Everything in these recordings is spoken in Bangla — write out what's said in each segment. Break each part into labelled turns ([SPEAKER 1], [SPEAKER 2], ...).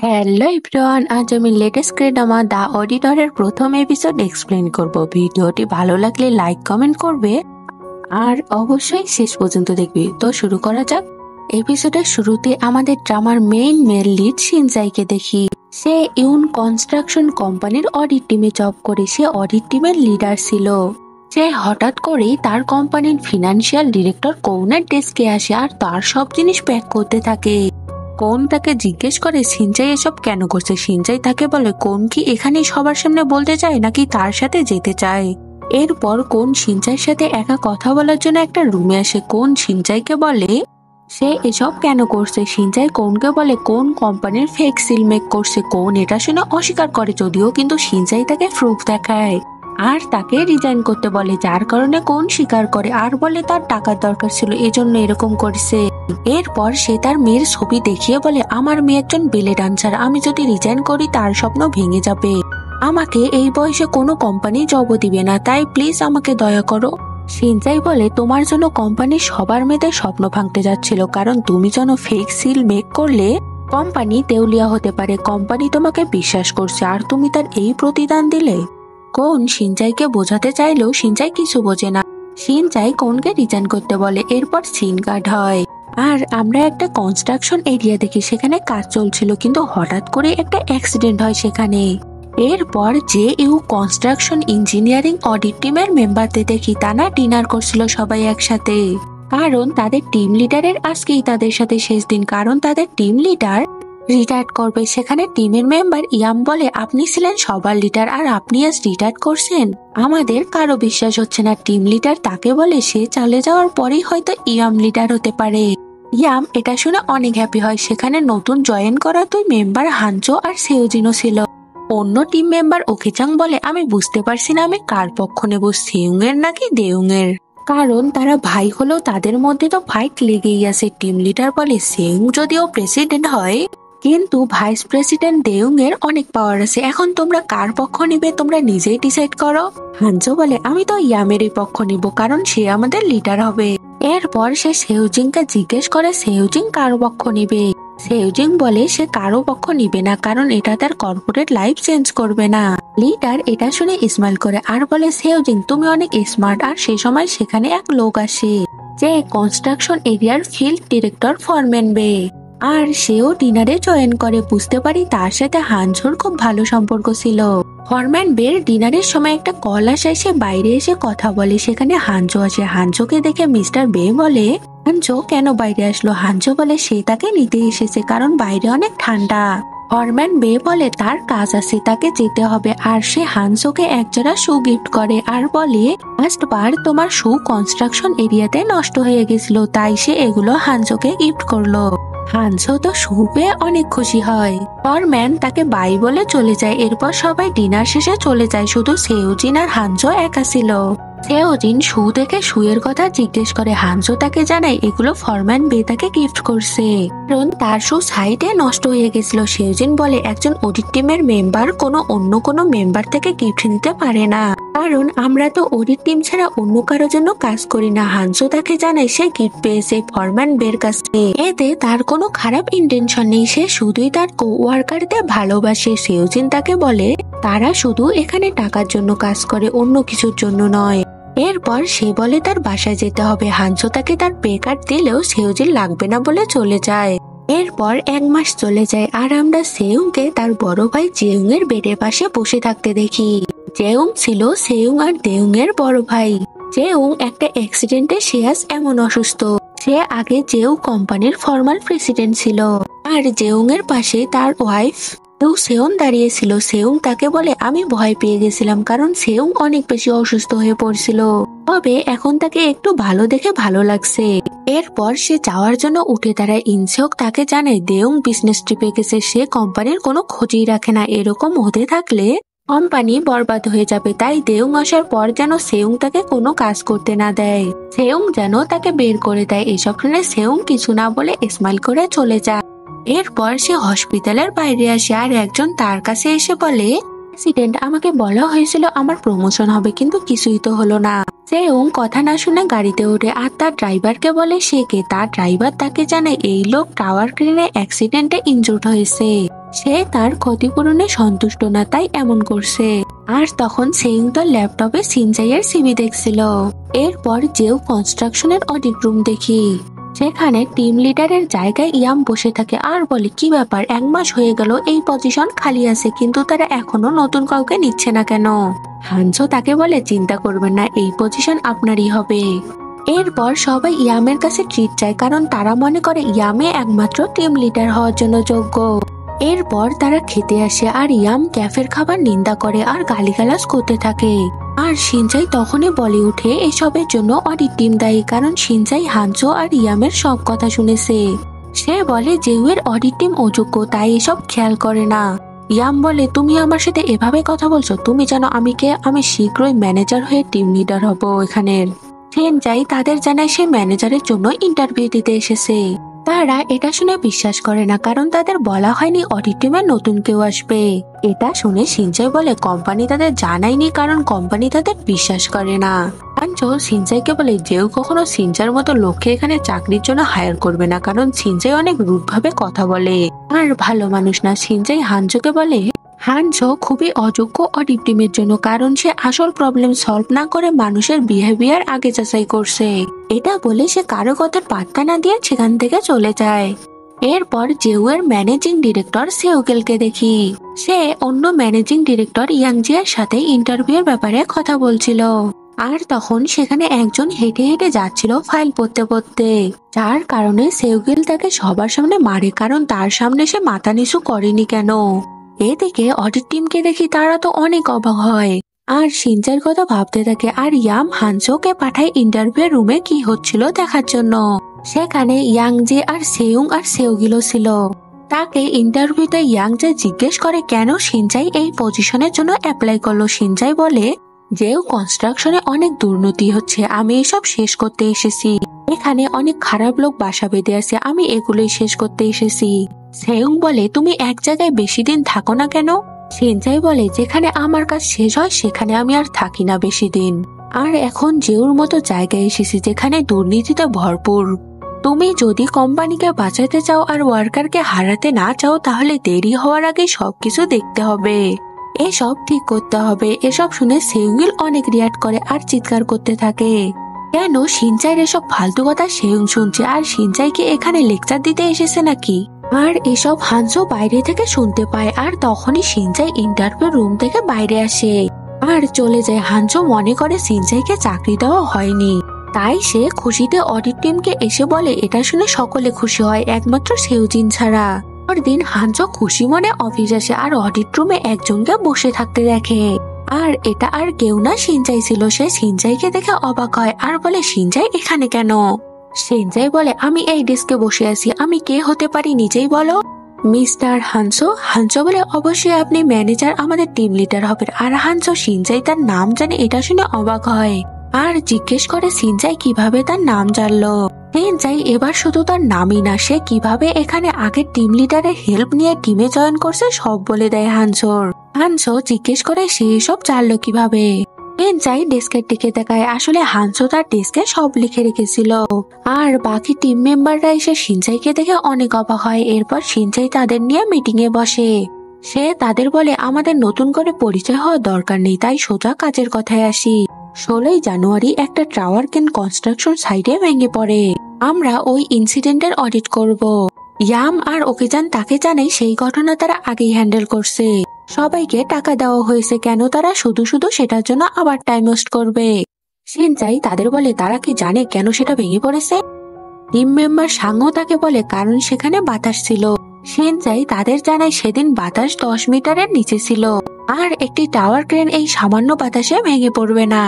[SPEAKER 1] হ্যালো এভরিওয়ান, আজ আমি লেটেস্ট ড্রামা দ্য অডিটরের প্রথম এপিসোড এক্সপ্লেন করব। ভিডিওটি ভালো লাগলে লাইক কমেন্ট করবে আর অবশ্যই শেষ পর্যন্ত দেখবে। তো শুরু করা যাক। এপিসোডের শুরুতে আমাদের ড্রামার মেল লিড শিনজাইকে দেখি। সে ইউন কনস্ট্রাকশন কোম্পানির অডিট টিমে জব করে। সে অডিট টিমের লিডার ছিল। সে হঠাৎ করেই তার কোম্পানির ফিনান্সিয়াল ডিরেক্টর কৌনের ডেস্কে আসে আর তার সব জিনিস প্যাক করতে থাকে। কোন তাকে জিজ্ঞেস করে সিনজাই এসব কেন করছে। সিনজাই তাকে বলে কোন কি এখানে সবার সামনে বলতে চায় নাকি তার সাথে যেতে চায়। এরপর কোন সিনজাইয়ের সাথে একা কথা বলার জন্য একটা রুমে আসে। কোন সিনজাইকে বলে সে এসব কেন করছে। সিনজাই কোনকে বলে কোন কোম্পানির ফেক সিল মেক করছে। কোন এটা শুনে অস্বীকার করে যদিও, কিন্তু সিনজাই তাকে প্রুফ দেখায় আর তাকে রিজাইন করতে বলে, যার কারণে কোন স্বীকার করে আর বলে তার টাকার দরকার ছিল এজন্য এরকম করেছে। এরপর সে তার মেয়ের ছবি দেখিয়ে বলে আমার মেয়ে একজন বেলে ডান্সার, আমি যদি রিজাইন করি তার স্বপ্ন ভেঙে যাবে। আমাকে এই বয়সে কোনো কোম্পানি জব দিবে না, তাই প্লিজ আমাকে দয়া করো। সিনজাই বলে তোমার জন্য কোম্পানির সবার মেয়েদের স্বপ্ন ভাঙতে যাচ্ছিল, কারণ তুমি যেন ফেক সিল মেক করলে কোম্পানি দেউলিয়া হতে পারে। কোম্পানি তোমাকে বিশ্বাস করছে আর তুমি তার এই প্রতিদান দিলে। কোন সিনজাইকে বোঝাতে চাইলেও সিনজাই কিছু বোঝে না। সিনজাই কোনকে রিজাইন করতে বলে। এরপর সিন কাট হয় আর আমরা একটা কনস্ট্রাকশন এরিয়া দেখি। সেখানে কাজ চলছিল, কিন্তু হঠাৎ করে একটা অ্যাক্সিডেন্ট হয় সেখানে। এরপর যে ইউ কনস্ট্রাকশন ইঞ্জিনিয়ারিং অডিট টিমের মেম্বারদের দেখি। তারা ডিনার করছিল সবাই একসাথে, কারণ তাদের টিম লিডারের আজকেই তাদের সাথে শেষ দিন, কারণ তাদের টিম লিডার রিটায়ার করবে। সেখানে টিমের মেম্বার ইয়াম বলে আপনি ছিলেন সবার লিডার আর আপনি আজ রিটায়ার করছেন, আমাদের কারো বিশ্বাস হচ্ছে না। টিম লিডার তাকে বলে সে চলে যাওয়ার পরেই হয়তো ইয়াম লিডার হতে পারে। ইয়াম এটা শুনে অনেক হ্যাপি হয়। সেখানে নতুন জয়েন করা দুই মেম্বার হানজো আর সেওজিনও ছিল। অন্য টিম মেম্বার ওকিচাং বলে আমি বুঝতে পারছি না আমি কার পক্ষ নেব, সেউং এর নাকি দেউং এর, কারণ তারা ভাই হলেও তাদের মধ্যে তো ফাইট লেগেই আছে। টিম লিডার বলে সেউং যদিও প্রেসিডেন্ট হয়, কিন্তু ভাইস প্রেসিডেন্ট দেউং এর অনেক পাওয়ার আছে। এখন তোমরা কার পক্ষ নিবে তোমরা নিজেই ডিসাইড করো। হানজো বলে আমি তো ইয়ামেরই পক্ষ নিব, কারণ সে আমাদের লিডার হবে। এরপর সে সেউজিংকে জিজ্ঞেস করে সেউজিং কার পক্ষ নিবে। সেউজিং বলে সে কারো পক্ষ নিবে না, কারণ এটা তার কর্পোরেট লাইফ চেঞ্জ করবে না। লিডার এটা শুনে স্মাইল করে আর বলে সেউজিং তুমি অনেক স্মার্ট। আর সে সময় সেখানে এক লোক আসে যে কনস্ট্রাকশন এরিয়ার ফিল্ড ডিরেক্টর ফরম্যান বে, আর সেও ডিনারে জয়েন করে। বুঝতে পারি তার সাথে হানজোর খুব ভালো সম্পর্ক ছিল। ফরম্যান বের ডিনারের সময় একটা কল আসে, সে বাইরে এসে কথা বলে। সেখানে হানজো আসে। হানজোকে দেখে মিস্টার বে বলে হানজো কেন বাইরে আসলো। হানজো বলে সে তাকে নিতে এসেছে, কারণ বাইরে অনেক ঠান্ডা। ফরম্যান বে বলে তার কাজ আছে তাকে যেতে হবে, আর সে হানজোকে একজোড়া শু গিফট করে আর বলে লাস্ট বার তোমার শু কনস্ট্রাকশন এরিয়াতে নষ্ট হয়ে গেছিল, তাই সে এগুলো হানজোকে গিফট করলো। হানজো তো শু পেয়ে অনেক খুশি হয়। ফরম্যান তাকে বাই বলে চলে যায়। এরপর সবাই ডিনার শেষে চলে যায়, শুধু সেউজিন আর হানজো একা ছিল। সেওজিন শু দেখে শুয়ের কথা জিজ্ঞেস করে। হানজো তাকে জানায় এগুলো ফরম্যান বে তাকে গিফট করছে, কারণ তার শু সাইডে নষ্ট হয়ে গেছিল। সেওজিন বলে একজন অডিট টিমের মেম্বার অন্য কোনো মেম্বার থেকে গিফট নিতে পারে না, কারণ আমরা তো অডিট টিম ছাড়া অন্য কারো জন্য কাজ করি না। হানজো তাকে জানায় সে গিফট পেয়েছে ফরম্যান বের কাছে, এতে তার কোনো খারাপ ইন্টেনশন নেই, সে শুধুই তার কো ওয়ার্কারদের ভালোবাসে। সেওজিন তাকে বলে তারা শুধু এখানে টাকার জন্য কাজ করে, অন্য কিছুর জন্য নয়। এরপর সে বলে তার বাসায় যেতে হবে। হানজো তাকে তার পে কার্ড দিলেও সেউজিন লাগবে না বলে চলে যায়। এরপর 1 মাস চলে যায় আর আমরা সেউংকে তার বড় ভাই জেউং এর বেডের পাশে বসে থাকতে দেখি। জেউং ছিল সেউং আর দেউং এর বড় ভাই। জেউং একটা অ্যাক্সিডেন্টে সে আজ এমন অসুস্থ। সে আগে জেউ কোম্পানির ফর্মাল প্রেসিডেন্ট ছিল, আর জেউং এর পাশে তার ওয়াইফ সেউং দাঁড়িয়েছিল। সেউং তাকে বলে আমি ভয় পেয়ে গেছিলাম, কারণ সেউং অনেক বেশি অসুস্থ হয়ে পড়ছিল, তবে এখন তাকে একটু ভালো দেখে ভালো লাগছে। এরপর সে যাওয়ার জন্য উঠে দাঁড়ায়। ইনসেওক তাকে জানায় দেউং বিজনেস ট্রিপে গেছে, সে কোম্পানির কোনো খোঁজই রাখে না। এরকম হতে থাকলে কোম্পানি বরবাদ হয়ে যাবে, তাই দেউং আসার পর যেন সেউং তাকে কোনো কাজ করতে না দেয়, সেউং যেন তাকে বের করে দেয়। এসব শুনে সেউং কিছু না বলে স্মাইল করে চলে যায়। এরপর সে হসপিটালের বাইরে আসে আর একজন তার কাছে এসে বলে অ্যাক্সিডেন্ট, আমাকে বলা হয়েছিল আমার প্রমোশন হবে কিন্তু কিছুই তো হলো না। সেউং কথা না শুনে গাড়িতে ওঠে আর তার ড্রাইভারকে বলে সে কে। তার ড্রাইভার তাকে জানায় এই লোক টাওয়ার ক্রেনে অ্যাক্সিডেন্টে ইনজুর্ড হয়েছে, সে তার ক্ষতিপূরণে সন্তুষ্ট না তাই এমন করছে। আর তখন সেউং তার ল্যাপটপে সিনজাইয়ের সিভি দেখছিল। এরপর যেও কনস্ট্রাকশনের অডিট রুম দেখি, সেখানে টিম লিডারের জায়গায় ইয়াম বসে থাকে আর বলে কি ব্যাপার, 1 মাস হয়ে গেল এই পজিশন খালি আছে কিন্তু তারা এখনো নতুন কাউকে নিচ্ছে না কেন। হানজো তাকে বলে চিন্তা করবেন না, এই পজিশন আপনারই হবে। এরপর সবাই ইয়ামের কাছে ট্রিট চায় কারণ তারা মনে করে ইয়ামে একমাত্র টিম লিডার হওয়ার জন্য যোগ্য। এরপর তারা খেতে আসে আর ইয়াম ক্যাফের খাবার নিন্দা করে আর গালিগালাজ করতে থাকে। আর সিনজাই তখনই বলে উঠে এসবের জন্য অডিট টিম দায়ী, কারণ সিনজাই হানজো আর ইয়ামের সব কথা শুনেছে। সে বলে জেউয়ের অডিট টিম অযোগ্য তাই এসব খেয়াল করে না। ইয়াম বলে তুমি আমার সাথে এভাবে কথা বলছো, তুমি জানো আমি কে? আমি শীঘ্রই ম্যানেজার হয়ে টিম লিডার হব এখানের। সিনজাই তাদের জানায় সে ম্যানেজারের জন্য ইন্টারভিউ দিতে এসেছে। তারা এটা শুনে বিশ্বাস করে না কারণ তাদের বলা হয়নি অডিট টিমে নতুন কেউ আসবে। এটা শুনে সিনজাই বলে কোম্পানি তাদের জানায়নি কারণ কোম্পানি তাদের বিশ্বাস করে না। হানজো সিনজাইকে বলে যেও কখনো সিনজার মতো লোককে এখানে চাকরির জন্য হায়ার করবে না কারণ সিনজাই অনেক রুড ভাবে কথা বলে আর ভালো মানুষ না। সিনজাই হানজোকে বলে হানজো খুবই অযোগ্য অডিট টিমের জন্য কারণ সে আসল প্রবলেম সলভ না করে মানুষের বিহেভিয়ার আগে যাচাই করছে। এটা বলে সে কারো কথার পাত্তা না দিয়ে সেখান থেকে চলে যায়। এরপর জেউয়ের ম্যানেজিং ডিরেক্টর সেওগেলকে দেখি, সে অন্য ম্যানেজিং ডিরেক্টর ইয়াংজিয়ার সাথে ইন্টারভিউর ব্যাপারে কথা বলছিল। আর তখন সেখানে একজন হেঁটে হেঁটে যাচ্ছিল ফাইল পড়তে পড়তে, যার কারণে সেওগেল তাকে সবার সামনে মারে কারণ তার সামনে সে মাথা নিচু করেনি কেন। এদিকে অডিট টিমকে দেখি তারা তো অনেক অবাক হয় আর সিনজাইয়ের কথা ভাবতে থাকে আর ইয়াম হানজোকে পাঠায় ইন্টারভিউ রুমে কি হচ্ছিল দেখার জন্য। সেখানে ইয়াংজে আর সেউং আর সেওগিলও ছিল। তাকে ইন্টারভিউতে ইয়াংজে জিজ্ঞেস করে কেন সিনজাই এই পজিশনের জন্য অ্যাপ্লাই করলো। সিনজাই বলে যেও কনস্ট্রাকশনে অনেক দুর্নীতি হচ্ছে, আমি এসব শেষ করতে এসেছি। এখানে অনেক খারাপ লোক বাসা বেঁধে আছে, আমি এগুলোই শেষ করতে এসেছি। সেউং বলে তুমি এক জায়গায় বেশি দিন থাকো না কেন? সিনজাই বলে যেখানে আমার কাজ শেষ হয় সেখানে আমি আর থাকি না বেশি দিন। আর এখন যেওর মতো জায়গায় এসেছি যেখানে দুর্নীতিতে ভরপুর। তুমি যদি কোম্পানিকে বাঁচাতে চাও আর ওয়ার্কারকে হারাতে না চাও তাহলে দেরি হওয়ার আগে সবকিছু দেখতে হবে, এসব ঠিক করতে হবে। এসব শুনে সেউঙ্গিল অনেক রিয়াক্ট করে আর চিৎকার করতে থাকে। কেন সিনজাইয়ের এসব ফালতু কথা সেউং শুনছে আর সিনজাইকে এখানে লেকচার দিতে এসেছে নাকি? আর এসব হানজো বাইরে থেকে শুনতে পায় আর তখনই সিনজাই ইন্টারভিউ রুম থেকে বাইরে আসে আর চলে যায়। হানজো মনে করে সিনজাইকে চাকরি দেওয়া হয়নি তাই সে খুশিতে অডিট টিমকে এসে বলে। এটা শুনে সকলে খুশি হয় একমাত্র সেউজিন ছাড়া। পরদিন হানজো খুশি মনে অফিস আসে আর অডিট রুমে একজনকে বসে থাকতে দেখে আর এটা আর কেউ না সিনজাই ছিল। সে সিনজাইকে দেখে অবাক হয় আর বলে সিনজাই এখানে কেন? সিনজাই বলে আমি এই ডেস্কে বসে আছি, আমি কে হতে পারি নিজেই বলো। মিস্টার হানজো। হানজো বলে অবশ্যই আপনি ম্যানেজার, আমাদের টিম লিডার হবেন। আর হানজো সিনজাই তার নাম জানে এটা শুনে অবাক হয় আর জিজ্ঞেস করে সিনজাই কিভাবে তার নাম জানলো। সিনজাই এবার শুধু তার নামই না, সে কিভাবে এখানে আগের টিম লিডারের হেল্প নিয়ে টিমে জয়েন করছে সব বলে দেয় হানজোর। হানজো জিজ্ঞেস করে সে সব জানলো কিভাবে। সিনজাই ডেস্কের দিকে দেখায়, আসলে হানজো তার ডেস্কে সব লিখে রেখেছিল। আর বাকি টিম মেম্বাররা এসে সিনজাইকে দেখে অনেক অবাক হয়। এরপর সিনজাই তাদের নিয়ে মিটিং এ বসে। সে তাদের বলে আমাদের নতুন করে পরিচয় হওয়ার দরকার নেই, তাই সোজা কাজের কথায় আসি। 16 জানুয়ারি একটা টাওয়ার কেন কনস্ট্রাকশন সাইটে ভেঙে পড়ে। আমরা ওই ইনসিডেন্টের অডিট করব। ইয়াম আর ওকেজান তাকে জানাই সেই ঘটনা তারা আগেই হ্যান্ডেল করছে। সবাইকে টাকা দেওয়া হয়েছে, কেন তারা শুধু শুধু সেটার জন্য আবার টাইম ওয়েস্ট করবে। সিনজাই তাদের বলে তারা কি জানে কেন সেটা ভেঙে পড়েছে? টিম মেম্বার সাংও তাকে বলে কারণ সেখানে বাতাস ছিল। সিনজাই তাদের জানায় সেদিন বাতাস 10 মিটারের নিচে ছিল আর একটি টাওয়ার ক্রেন এই সামান্য বাতাসে ভেঙে পড়বে না।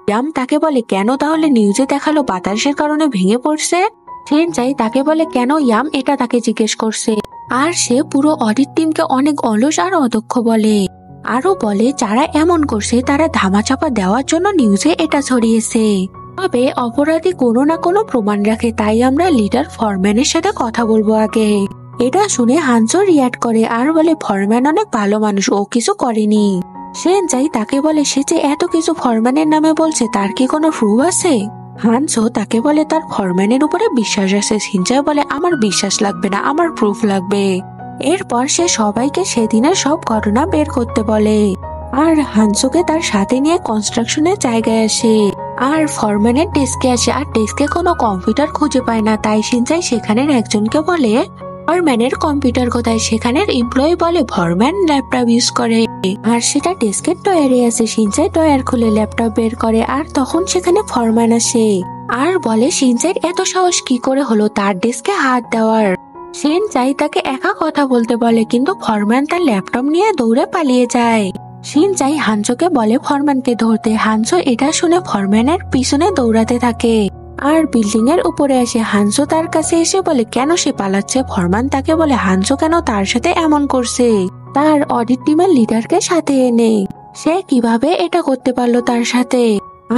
[SPEAKER 1] ইয়াম তাকে বলে কেন তাহলে নিউজে দেখালো বাতাসের কারণে ভেঙে পড়ছে? সিনজাই তাকে বলে কেন ইয়াম এটা তাকে জিজ্ঞেস করছে। আর সে পুরো অডিট টিমকে অনেক অলস আর অদক্ষ বলে। আরো বলে যারা এমন করছে তারা ধামাচাপা দেওয়ার জন্য নিউজে এটা ছড়িয়েছে। তবে অপরাধী কোনো না কোনো প্রমাণ রাখে, তাই আমরা লিডার ফরম্যানের সাথে কথা বলবো আগে। এটা শুনে হানজো রিয়াক্ট করে আর বলে ফরম্যান অনেক ভালো মানুষ, ও কিছু করেনি। সেনজাই তাকে বলে সে যে এত কিছু ফরম্যানের নামে বলছে তার কি কোনো প্রুফ আছে? হানজো তাকে বলে তার ফরম্যানের উপরে বিশ্বাস আছে। সিনজাই বলে আমার বিশ্বাস লাগবে না, আমার প্রুফ লাগবে। এরপর সে সবাইকে সেদিনের সব ঘটনা বের করতে বলে আর হানজোকে তার সাথে নিয়ে কনস্ট্রাকশনের জায়গায় আসে আর ফরম্যানের ডেস্কে আসে আর ডেস্কে কোনো কম্পিউটার খুঁজে পায় না। তাই সিনজাই সেখানের একজনকে বলে ফরম্যানের কম্পিউটার কোথায়। সেখানের এমপ্লয়ি বলে ফরম্যান ল্যাপটপ ইউজ করে আর সেটা ডেস্কের টয়ারে আছে। সিনজাই টয়ার খুলে ল্যাপটপ বের করে আর তখন সেখানে ফরম্যান আসে আর বলে সিনজাইয়ের এত সাহস কি করে হলো তার ডেস্কে হাত দেওয়ার। সিনজাই তাকে একা কথা বলতে বলে কিন্তু ফরম্যান তার ল্যাপটপ নিয়ে দৌড়ে পালিয়ে যায়। সিনজাই হানজোকে বলে ফরম্যানকে ধরতে। হানজো এটা শুনে ফরম্যানের পিছনে দৌড়াতে থাকে আর বিল্ডিং এর উপরে আসে। হানজো তার কাছে এসে বলে কেন সে পালাচ্ছে। ফরম্যান তাকে বলে হানজো কেন তার সাথে এমন করছে, তার অডিট টিমের লিডারকে সাথে এনে সে কিভাবে এটা করতে পারলো তার সাথে।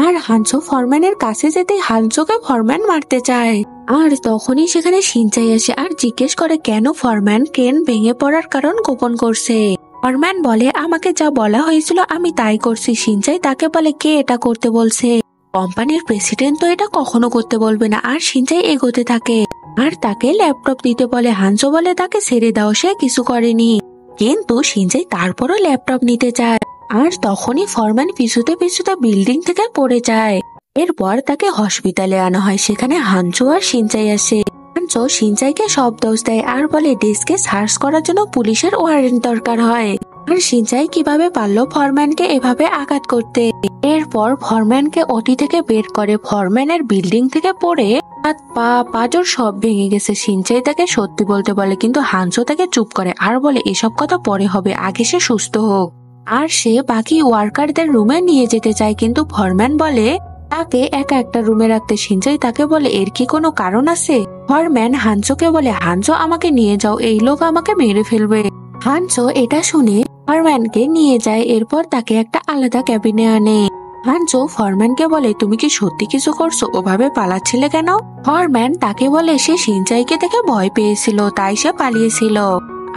[SPEAKER 1] আর হানজো ফরম্যানের কাছে যেতে হানজোকে ফরম্যান মারতে চায় আর তখনই সেখানে সিনজাই আসে আর জিজ্ঞেস করে কেন ফরম্যান ক্রেন ভেঙে পড়ার কারণ গোপন করছে। ফরম্যান বলে আমাকে যা বলা হয়েছিল আমি তাই করছি। সিনজাই তাকে বলে কে এটা করতে বলছে, কোম্পানির প্রেসিডেন্ট তো এটা কখনো করতে বলবে না। আর সিনজাই এগোতে থাকে আর তাকে ল্যাপটপ দিতে বলে। হানজো বলে তাকে ছেড়ে দাও, সে কিছু করেনি। কিন্তু সিনজাই তারপরও ল্যাপটপ নিতে চায় আর তখনই ফরম্যান পিছুতে পিছুতে বিল্ডিং থেকে পড়ে যায়। এরপর তাকে হসপিটালে আনা হয়। সেখানে হানজো আর সিনজাই আসে। হানজো সিনজাইকে সব দোষ দেয় আর বলে ডেস্কে সার্চ করার জন্য পুলিশের ওয়ারেন্ট দরকার হয়। আর সিনজাই কিভাবে পারলো ফরম্যানকে এভাবে আঘাত করতে। এরপর ফরম্যানকে ওটি থেকে বের করে। ফরম্যানের বিল্ডিং থেকে পড়ে হাত পা পাজর সব ভেঙে গেছে। সিনজাই তাকে সত্যি বলতে বলে কিন্তু হানজো তাকে চুপ করে আর বলে এসব কথা পরে হবে, আগে সে সুস্থ হোক। আর সে বাকি ওয়ার্কারদের রুমে নিয়ে যেতে চায় কিন্তু ফরম্যান বলে তাকে একা একটা রুমে রাখতে। সিনজাই তাকে বলে এর কি কোনো কারণ আছে। ফরম্যান হানজোকে বলে হানজো আমাকে নিয়ে যাও, এই লোক আমাকে মেরে ফেলবে। হানজো এটা শুনে ফরম্যানকে নিয়ে যায়। এরপর তাকে একটা আলাদা ক্যাবিনে আনে। হানজো ফরম্যানকে বলে তুমি কি সত্যি কিছু করছো, ওভাবে পালাচ্ছিলে কেন। ফরম্যান তাকে বলে সে সিনজাইকে দেখে ভয় পেয়েছিল তাই সে পালিয়েছিল।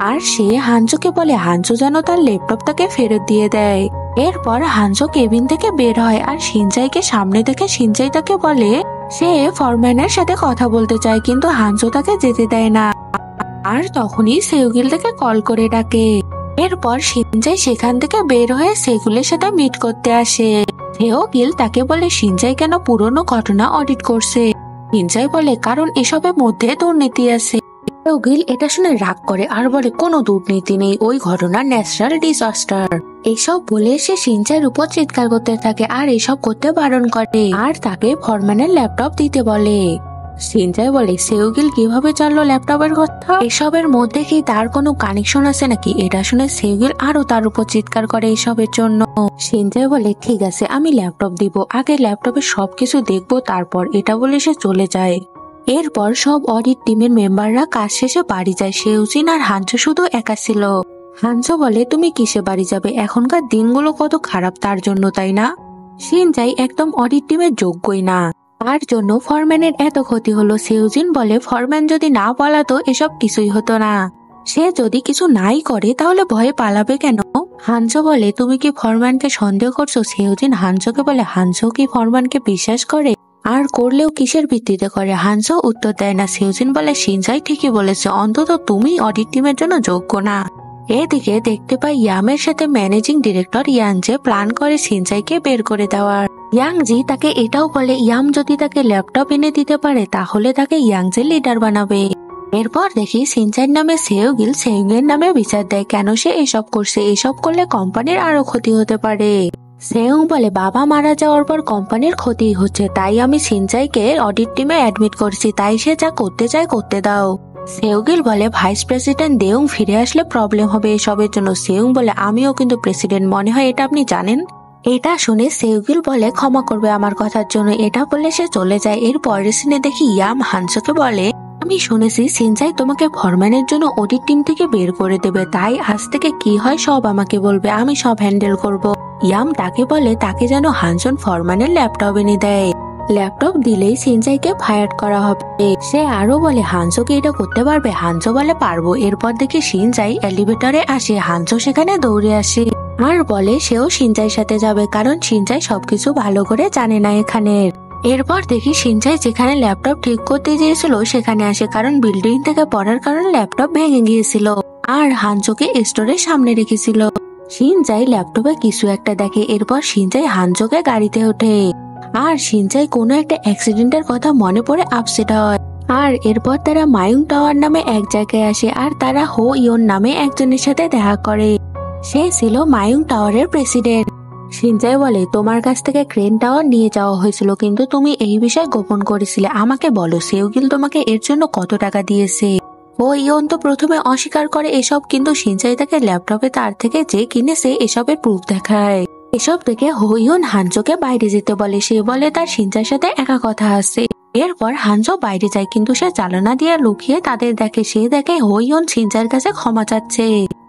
[SPEAKER 1] আর সে হানজোকে বলে হানজো যেন তার ল্যাপটপটাকে ফেরত দিয়ে দেয়। এরপর হানজো কেবিন থেকে বের হয় আর সিনজাইকে সামনে দেখে সিনজাই তাকে বলে সে ফরম্যানের সাথে কথা বলতে চায় কিন্তু হানজো তাকে যেতে দেয় না। আর তখনই সেউগিল তাকে কল করে ডাকে। এরপর সিনজাই সেখান থেকে বের হয়ে সেগুলের সাথে মিট করতে আসে। সেউগিল তাকে বলে সিনজাই কেন পুরনো ঘটনা অডিট করছে। সিনজাই বলে কারণ এসবের মধ্যে দুর্নীতি আছে। সেউগিল এটা শুনে রাগ করে আর বলে কোনো দুর্নীতি নেই, ওই ঘটনা ন্যাচারাল ডিজাস্টার। এসব বলে সে সিনজাইয়ের উপর চিৎকার করতে থাকে আর এসব করতে বারণ করে আর তাকে ফরম্যানের ল্যাপটপ দিতে বলে। সিনজাই বলে সেউগিল কিভাবে জানলো ল্যাপটপের কথা, এসবের মধ্যে কি তার কোনো কানেকশন আছে নাকি। এটা শুনে সেউগিল আরো তার উপর চিৎকার করে এসবের জন্য। সিনজাই বলে ঠিক আছে আমি ল্যাপটপ দিব, আগে ল্যাপটপের সবকিছু দেখবো তারপর। এটা বলে সে চলে যায়। এরপর সব অডিট টিমের মেম্বাররা কাজ শেষে বাড়ি যায়। সেউজিন আর হানজো শুধু একা ছিল। হানজো বলে তুমি কিসে বাড়ি যাবে, এখনকার দিনগুলো কত খারাপ তার জন্য, তাই না। সিনজাই একদম অডিট টিমের যোগ্যই না, তার জন্য ফরম্যানের এত ক্ষতি হলো। সেউজিন বলে ফরম্যান যদি না পালাতো এসব কিছুই হতো না, সে যদি কিছু নাই করে তাহলে ভয়ে পালাবে কেন। হানজো বলে তুমি কি ফরম্যানকে সন্দেহ করছো। সেউজিন হানজোকে বলে হানজো কি ফরম্যানকে বিশ্বাস করে, আর করলেও কিসের ভিত্তিতে করে। হানজো উত্তর দেয় না। সেউজিন বলে সিনজাই ঠিকই বলেছে, অন্তত তুমি অডিট টিমের জন্য যোগ্য না। এদিকে দেখতে পাই ইয়ামের সাথে ম্যানেজিং ডিরেক্টর ইয়াংজে প্ল্যান করে সিনজাইকে বের করে দেওয়ার। ইয়াংজি তাকে এটাও বলে ইয়াম যদি তাকে ল্যাপটপ এনে দিতে পারে তাহলে তাকে ইয়াংজে লিডার বানাবে। এরপর দেখি সিনজাইয়ের নামে সেউগিল সেউংয়ের নামে বিচার দেয় কেন সে এসব করছে, এসব করলে কোম্পানির আরো ক্ষতি হতে পারে। সেউং বলে বাবা মারা যাওয়ার পর কোম্পানির ক্ষতি হচ্ছে, তাই আমি সিনজাইকে অডিট টিমে অ্যাডমিট করছি, তাই সে যা করতে চায় করতে দাও। সেউগিল বলে ভাইস প্রেসিডেন্ট দেউং ফিরে আসলে প্রবলেম হবে এসবের জন্য। সেউং বলে আমিও কিন্তু প্রেসিডেন্ট, মনে হয় এটা আপনি জানেন। এটা শুনে সেউগিল বলে ক্ষমা করবে আমার কথার জন্য। এটা বলে সে চলে যায়। এর পরের সিনে দেখি ইয়াম হানজোকে বলে আমি শুনেছি সিনজাই তোমাকে ফরম্যানের জন্য অডিট টিম থেকে বের করে দেবে, তাই আজ থেকে কি হয় সব আমাকে বলবে, আমি সব হ্যান্ডেল করব। ইয়াম তাকে বলে তাকে যেন হানজন ফরম্যানের ল্যাপটপ এনে দেয়, ল্যাপটপ দিলেই সিনজাইকে ফায়ার করা হবে। সে আরো বলে হানজো কি এটা করতে পারবে। হানজো বলে পারবো। এরপর দেখি সিনজাই এলিভেটরে আসে, হানজো সেখানে দৌড়ে আসে আর বলে সেও শিনচাইর সাথে যাবে, কারণ শিনচাই সবকিছু ভালো করে জানে না এখানের। এরপর দেখি শিনচাই যেখানে ল্যাপটপ ঠিক করতে গিয়েছিল সেখানে আসে, কারণ বিল্ডিং থেকে পড়ার কারণে ল্যাপটপ ভেঙে গিয়েছিল আর হানজোকে স্টোরের সামনে রেখেছিল। শিনচাই ল্যাপটপে কিছু একটা দেখে। এরপর শিনচাই হানজোকে গাড়িতে ওঠে আর শিনচাই কোনো একটা অ্যাক্সিডেন্টের কথা মনে পড়ে আপসেট হয়। আর এরপর তারা মায়ুং টাওয়ার নামে এক জায়গায় আসে আর তারা হো ইয়ন নামে একজনের সাথে দেখা করে। সে ছিল মায়ুং টাওয়ারের প্রেসিডেন্ট। শিনচাই বলে, তোমার কাছ থেকে ক্রেন টাওয়ার নিয়ে যাওয়া হয়েছিল, কিন্তু তুমি এই বিষয় গোপন করেছিলে। আমাকে বলো সেওগিল তোমাকে এর জন্য কত টাকা দিয়েছে? হো ইয়ন তো প্রথমে অস্বীকার করে এসব, কিন্তু শিনচাই তাকে ল্যাপটপে তার থেকে যে কিনেছে এসবের প্রুফ দেখায়। এসব থেকে হো ইয়ন হানজোকে বাইরে যেতে বলে। সে বলে তার শিনচাইর সাথে একা কথা আছে। এরপর হানজো বাইরে যায়, কিন্তু সে চালনা দিয়ে লুকিয়ে তাদের দেখে। সে দেখে হো ইয়ন শিনচাইয়ের কাছে ক্ষমা চাচ্ছে,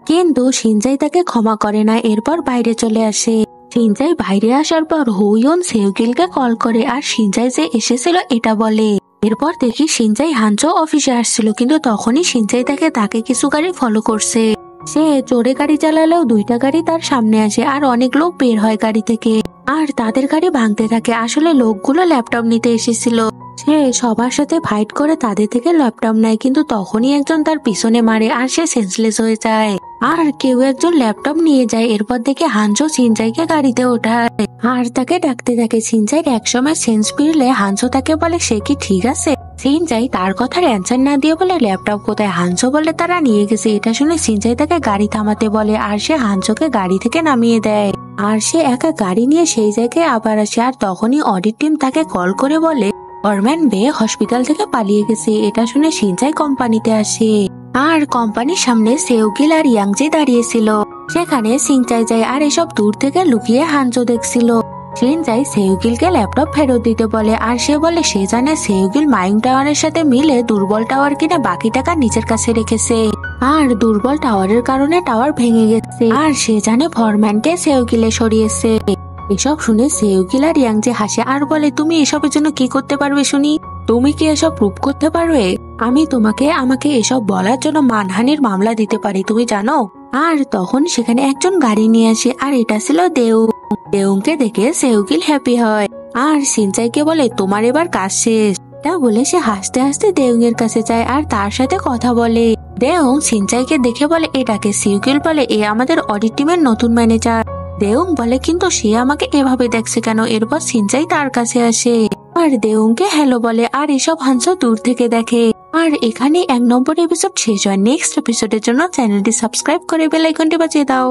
[SPEAKER 1] কিন্তু শিনচাই তাকে ক্ষমা করে না। এরপর বাইরে চলে আসে। শিনচাই বাইরে আসার পর হো ইয়ন সেওগিলকে কল করে আর শিনচাই যে এসেছিল এটা বলে। এরপর দেখি শিনচাই হানজো অফিসে আসছিল, কিন্তু তখনই শিনচাই তাকে কিছু গাড়ি ফলো করছে। সে জোরে গাড়ি চালালেও দুইটা গাড়ি তার সামনে আসে আর অনেক লোক বের হয় গাড়ি থেকে আর তাদের গাড়ি ভাঙতে থাকে। আসলে লোকগুলো ল্যাপটপ নিতে এসেছিল। সে সবার সাথে ফাইট করে তাদের থেকে ল্যাপটপ নেয়, কিন্তু তখনই একজন তার পিছনে মারে আর সে সেন্সলেস হয়ে যায়। আর কেউ একজন ল্যাপটপ নিয়ে যায়। এরপর দেখে হানজো শিনচাইকে গাড়িতে ওঠায় আর তাকে ডাকতে থাকে। শিনচাইয়ের একসময় সেন্স ফিরলে হানজো তাকে বলে সে কি ঠিক আছে। শিনচাই তার কথার অ্যান্সার না দিয়ে বলে ল্যাপটপ কোথায়। হানজো বলে তারা নিয়ে গেছে। এটা শুনে শিনচাই তাকে গাড়ি থামাতে বলে আর সে হানজোকে গাড়ি থেকে নামিয়ে দেয়। আর সে একা গাড়ি নিয়ে সেই জায়গায় আবার আসে। আর তখনই অডিট টিম তাকে কল করে বলে ফরম্যান বে হসপিটাল থেকে পালিয়ে গেছে। এটা শুনে শিনচাই কোম্পানিতে আসে আর কোম্পানির সামনে সেওগিল আর ইয়াংজি দাঁড়িয়েছিল। সেখানে শিনচাই যায় আর এসব দূর থেকে লুকিয়ে হানজো দেখছিল। শিনচাই সেওগিলকে ল্যাপটপ ফেরত দিতে বলে আর সে বলে সে জানে সেওগিল মায়ুং টাওয়ারের সাথে মিলে দুর্বল টাওয়ার কিনে বাকি টাকা নিজের কাছে রেখেছে আর দুর্বল টাওয়ারের কারণে টাওয়ার ভেঙে গেছে। আর সে জানে ফরম্যানকে সেওগিলে সরিয়েছে। এসব শুনে সেওগিল আর ইয়াংজি হাসে আর বলে তুমি এসবের জন্য কি করতে পারবে শুনি? তুমি কি এসব প্রুভ করতে পারবে? আমি আমাকে এসব বলার জন্য মানহানির মামলা দিতে পারি, তুমি জানো? আর তখন সেখানে একজন গাড়ি নিয়ে আসে আর এটা ছিল দেউংকে দেখে সেওগিল হ্যাপি হয় আর শিনচাইকে বলে তোমার এবার কাজ শেষ। তা বলে সে হাসতে হাসতে দেউং এর কাছে যায় আর তার সাথে কথা বলে। দেউং শিনচাইকে দেখে বলে এটাকে। সেওগিল বলে এ আমাদের অডিট টিমের নতুন ম্যানেজার। দেউং বলে কিন্তু সে আমাকে এভাবে দেখছে কেন? এরপর শিনচাই তার কাছে আসে আর দেউংকে হ্যালো বলে আর এসব হানজো দূর থেকে দেখে। আর এখানে 1 নম্বর এপিসোড শেষ হয়। নেক্সট এপিসোডের জন্য চ্যানেলটি সাবস্ক্রাইব করে বেল আইকনটি বাজিয়ে দাও।